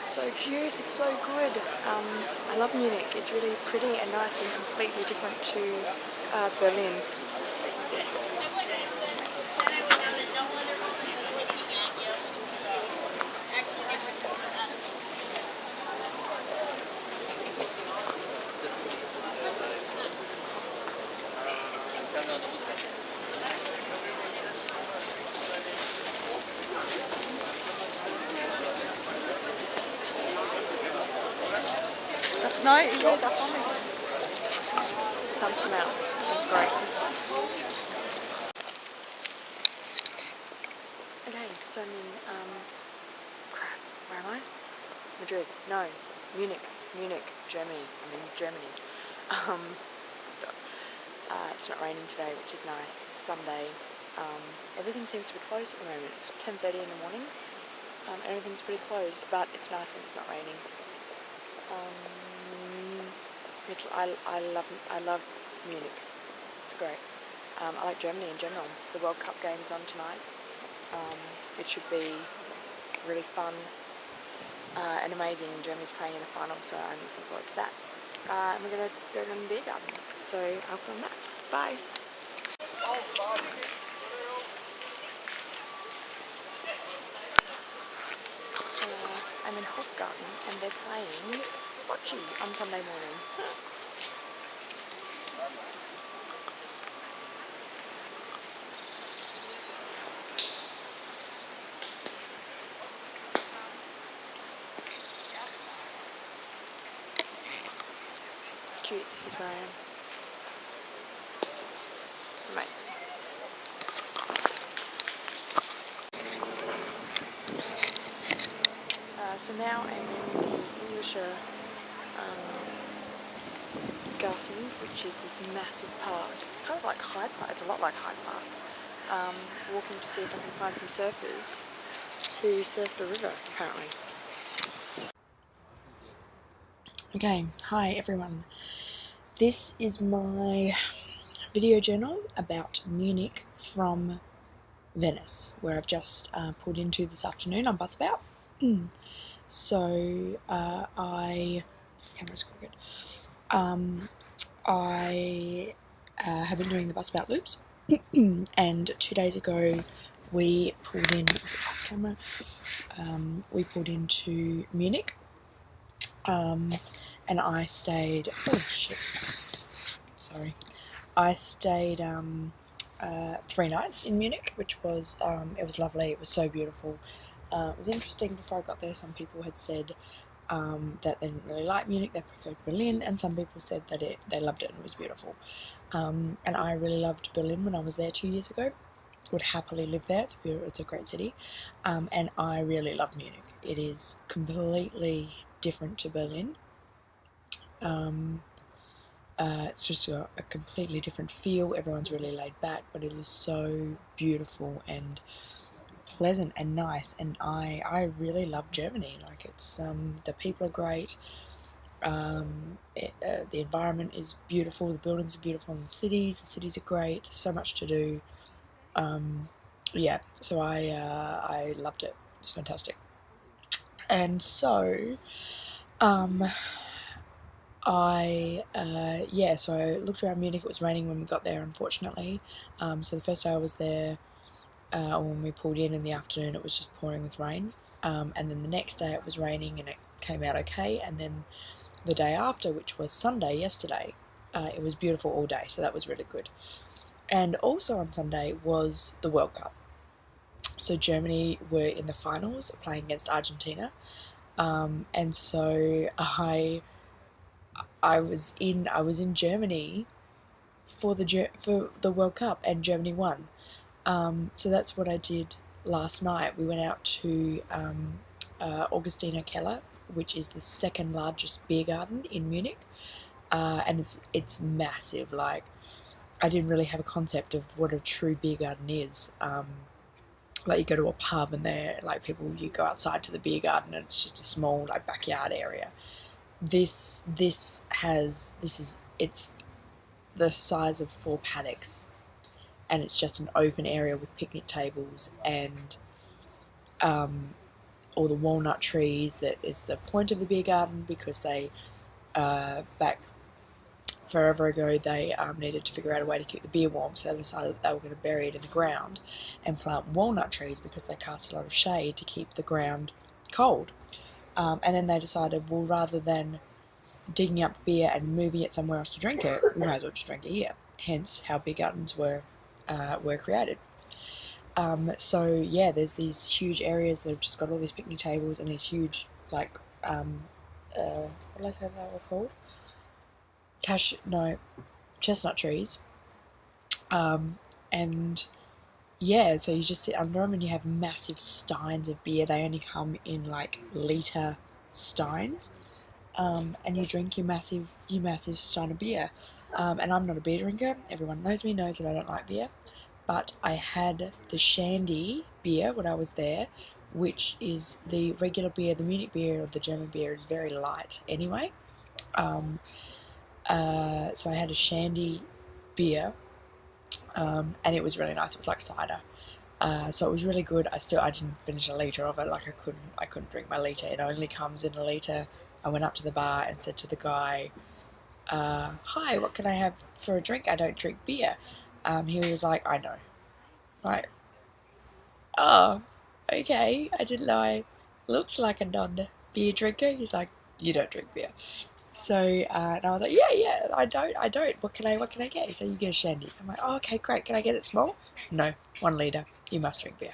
It's so cute, it's so good. I love Munich. It's really pretty and nice and completely different to Berlin. No, you read that for me. The sun's come out. That's great. Okay, so I'm in, crap, where am I? Madrid. No, Munich, Germany. I'm in Germany. It's not raining today, which is nice. It's Sunday. Everything seems to be closed at the moment. It's 10:30 in the morning. Everything's pretty closed, but it's nice when it's not raining. I love Munich. It's great. I like Germany in general. The World Cup game is on tonight. It should be really fun and amazing. Germany's playing in the final, so I'm looking forward to that. And we're going to go to the beer garden. So I'll come back. Bye. I'm in Hofgarten and they're playing bocce on Sunday morning. It's cute. This is where I am. It's amazing. So now I'm in the English Garten, which is this massive park. It's kind of like Hyde Park. It's a lot like Hyde Park. Walking to see if I can find some surfers who surf the river, apparently. Okay, hi everyone. This is my video journal about Munich from Venice, where I've just pulled into this afternoon on bus about. So camera's crooked. I have been doing the bus about loops, and 2 days ago we pulled in. This camera. We pulled into Munich, and I stayed. Oh shit! Sorry. I stayed 3 nights in Munich, which was it was lovely. It was so beautiful. It was interesting. Before I got there, some people had said that they didn't really like Munich, they preferred Berlin, and some people said that they loved it and it was beautiful. And I really loved Berlin when I was there 2 years ago. Would happily live there. It's a great city, and I really love Munich. It is completely different to Berlin. It's just a completely different feel. Everyone's really laid back, but it is so beautiful and pleasant and nice, and I really love Germany. Like, it's the people are great, the environment is beautiful, the buildings are beautiful in the cities are great, there's so much to do. Yeah, so I loved it. It's fantastic. And so so I looked around Munich. It was raining when we got there, unfortunately. So the first day I was there, when we pulled in the afternoon, it was just pouring with rain. And then the next day it was raining and it came out okay. And then the day after, which was Sunday, yesterday, it was beautiful all day. So that was really good. And also on Sunday was the World Cup. So Germany were in the finals playing against Argentina. And so I was in Germany for the World Cup, and Germany won. So that's what I did last night. We went out to Augustiner Keller, which is the second largest beer garden in Munich, and it's massive. Like, I didn't really have a concept of what a true beer garden is. Like, you go to a pub and you go outside to the beer garden and it's just a small like backyard area. It's the size of 4 paddocks, and it's just an open area with picnic tables, and all the walnut trees that is the point of the beer garden, because they back forever ago they needed to figure out a way to keep the beer warm, so they decided that they were going to bury it in the ground and plant walnut trees because they cast a lot of shade to keep the ground cold. And then they decided, well, rather than digging up beer and moving it somewhere else to drink it, we might as well just drink it here. Hence how beer gardens were created. So yeah, there's these huge areas that have just got all these picnic tables and these huge, like, what did I say they were called? Chestnut trees. And yeah, so you just sit under them and you have massive steins of beer. They only come in like litre steins. And you drink your massive stein of beer. And I'm not a beer drinker. Everyone knows me, knows that I don't like beer. But I had the Shandy beer when I was there, which is the regular beer. The Munich beer or the German beer is very light anyway. So I had a Shandy beer, and it was really nice. It was like cider. So it was really good. I didn't finish a litre of it. Like I couldn't drink my litre. It only comes in a litre. I went up to the bar and said to the guy, "Hi, what can I have for a drink? I don't drink beer." He was like, "I know." Like, oh, okay. I didn't know I looked like a non-beer drinker. He's like, "You don't drink beer." So, and I was like, yeah, I don't. What can I get? He said, "You get a Shandy." I'm like, "Oh, okay, great. Can I get it small?" "No, 1 litre. You must drink beer."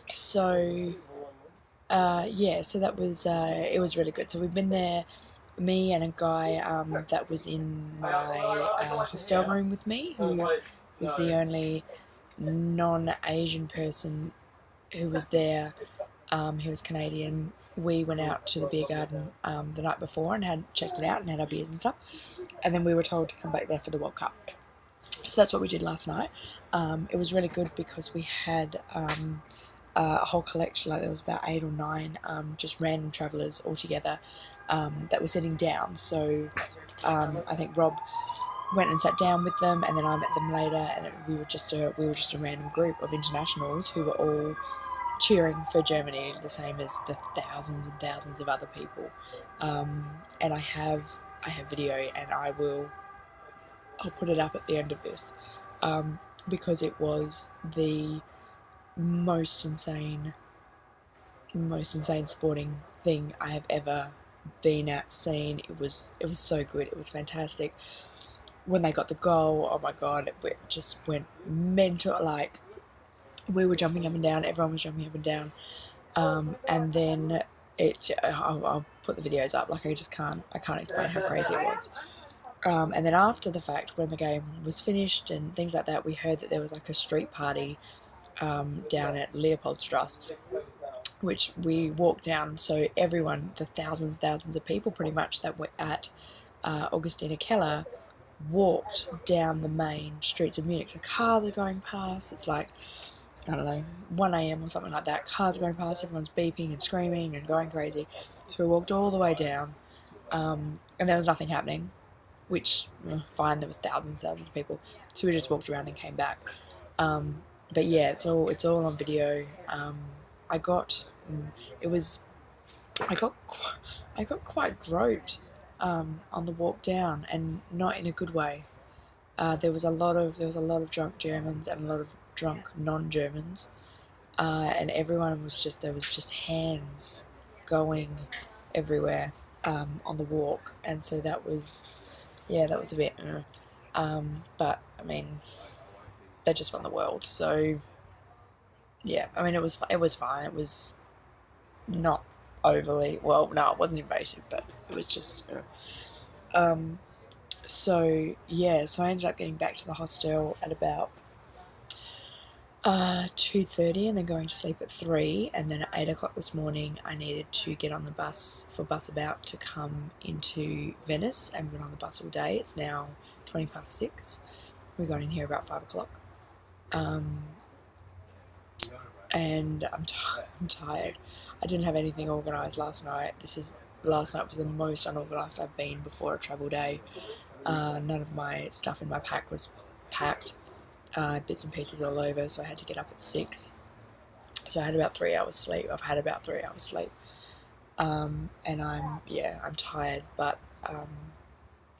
So, yeah, so that was, it was really good. So we've been there, me and a guy that was in my hostel room with me, who was the only non-Asian person who was there. He was Canadian. We went out to the beer garden the night before and had checked it out and had our beers and stuff. And then we were told to come back there for the World Cup. So that's what we did last night. It was really good because we had a whole collection, like there was about 8 or 9 just random travellers all together that were sitting down. So I think Rob went and sat down with them, and then I met them later, and we were just a random group of internationals who were all cheering for Germany, the same as the thousands and thousands of other people. And I have video, and I'll put it up at the end of this, because it was the most insane sporting thing I have ever been at, seen. It was so good. It was fantastic. When they got the goal, oh my god, it just went mental. Like, we were jumping up and down, everyone was jumping up and down, and then I'll put the videos up. Like, I can't explain how crazy it was. And then after the fact, when the game was finished and things like that, we heard that there was like a street party down at Leopoldstrasse, which we walked down. So everyone, the thousands of people pretty much that were at Augustina Keller, walked down the main streets of Munich. So cars are going past. It's like, I don't know, 1 a.m. or something like that. Cars are going past, everyone's beeping and screaming and going crazy. So we walked all the way down, and there was nothing happening, which, fine, there was thousands of people. So we just walked around and came back. But yeah, it's all on video. I got quite groped on the walk down, and not in a good way. There was a lot of drunk Germans and a lot of drunk non-Germans, and everyone was just, there was just hands going everywhere on the walk, and so that was a bit. But I mean, they just won the world, so yeah. I mean, it was fine. It was not overly, well, no, it wasn't invasive, but it was just. So yeah, so I ended up getting back to the hostel at about 2:30, and then going to sleep at 3, and then at 8 o'clock this morning I needed to get on the bus for Bus About to come into Venice, and been on the bus all day. It's now 6:20. We got in here about 5 o'clock. And I'm tired. I didn't have anything organised last night. Last night was the most unorganised I've been before a travel day. None of my stuff in my pack was packed. Bits and pieces all over, so I had to get up at 6. So I had about 3 hours sleep. I've had about 3 hours sleep. And I'm tired, but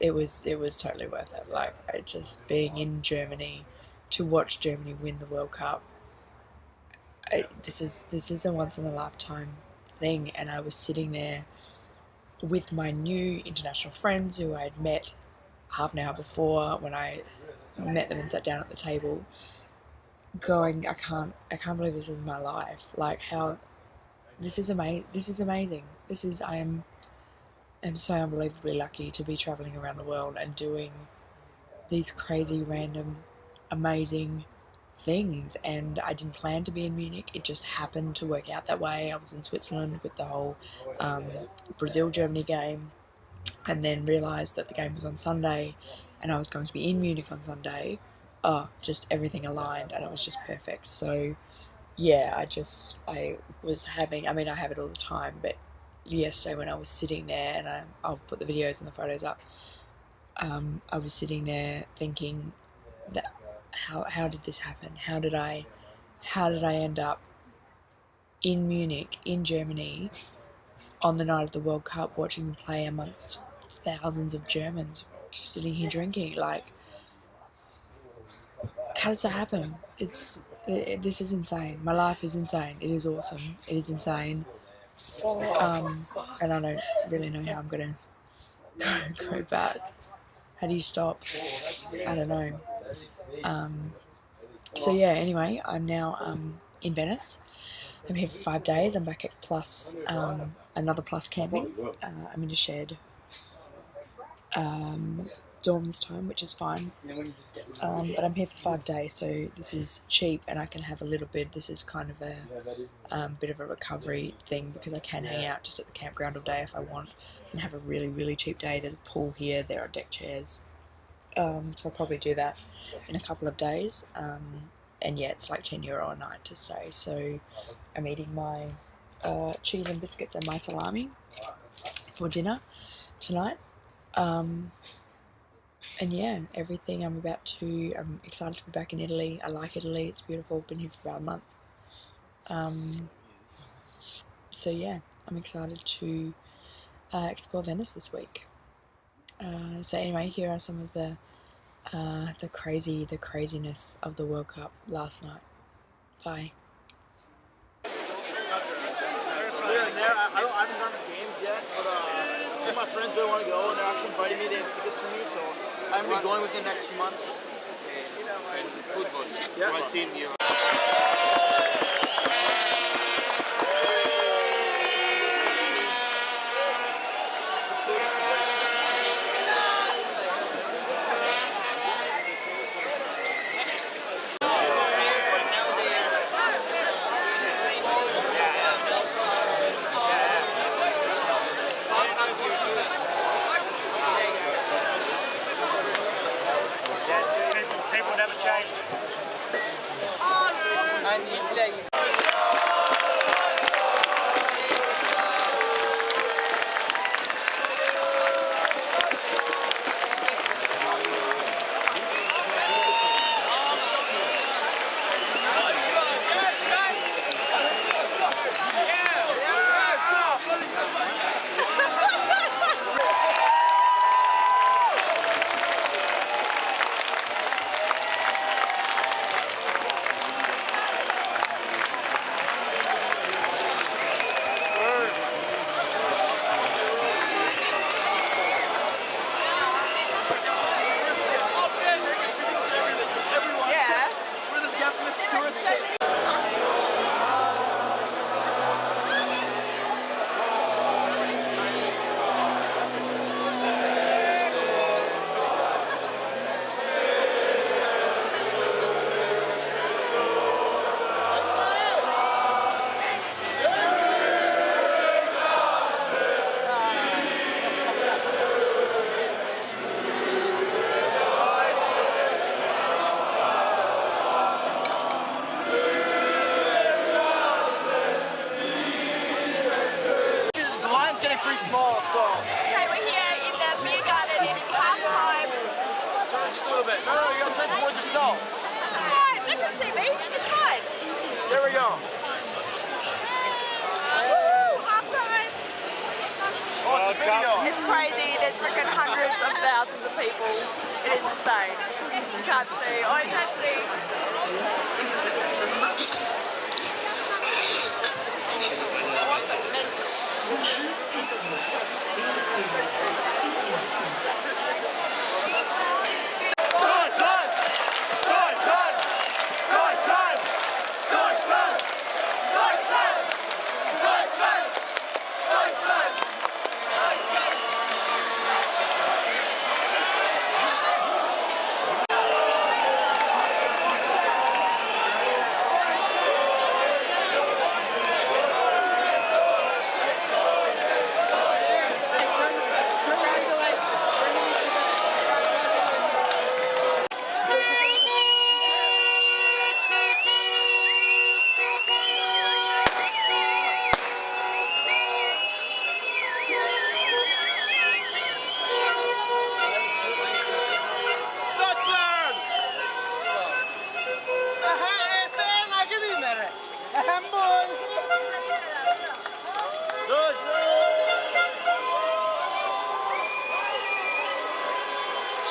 it was totally worth it. Like, just being in Germany to watch Germany win the World Cup. This is a once in a lifetime thing, and I was sitting there with my new international friends who I had met half an hour before when I met them and sat down at the table, going, I can't believe this is my life. Like, how this is amazing. I am so unbelievably lucky to be traveling around the world and doing these crazy, random, amazing things. And I didn't plan to be in Munich. It just happened to work out that way. I was in Switzerland with the whole Brazil-Germany game, and then realised that the game was on Sunday and I was going to be in Munich on Sunday. Just everything aligned, and it was just perfect. So yeah, I was having, I mean, I have it all the time, but yesterday when I was sitting there, and I'll put the videos and the photos up, I was sitting there thinking that how did this happen? How did I end up in Munich, in Germany, on the night of the World Cup, watching them play amongst thousands of Germans, just sitting here drinking? Like, how does that happen? This is insane. My life is insane. It is awesome. It is insane. And I don't really know how I'm gonna go back. How do you stop? I don't know. So yeah, anyway, I'm now in Venice. I'm here for 5 days. I'm back at Plus, another Plus camping. I'm in a shared dorm this time, which is fine. But I'm here for 5 days, so this is cheap, and I can have a little bit. This is kind of a bit of a recovery thing, because I can hang out just at the campground all day if I want, and have a really, really cheap day. There's a pool here. There are deck chairs. So I'll probably do that in a couple of days. And yeah, it's like €10 a night to stay. So I'm eating my cheese and biscuits and my salami for dinner tonight. And yeah, everything I'm excited to be back in Italy. I like Italy. It's beautiful. Been here for about a month. So yeah, I'm excited to explore Venice this week. So anyway, here are some of the craziness of the World Cup last night. Bye. I haven't gone to the games yet, but some of my friends really want to go, and they're actually inviting me. They have tickets for me, so I'm going to be going within the next few months. And football, Yeah. what team you? People never change. Pretty small, so. Okay, we're here in the beer garden. It's halftime. Turn just a little bit. No, you gotta turn towards yourself. It's fine. They can see me. It's fine. There we go. It's crazy. There's freaking hundreds of thousands of people. It is insane. You can't see. Oh, you can't see.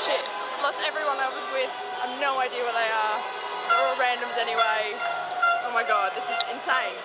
Shit, lost everyone I was with. I have no idea where they are. They're all randoms anyway. Oh my god, this is insane.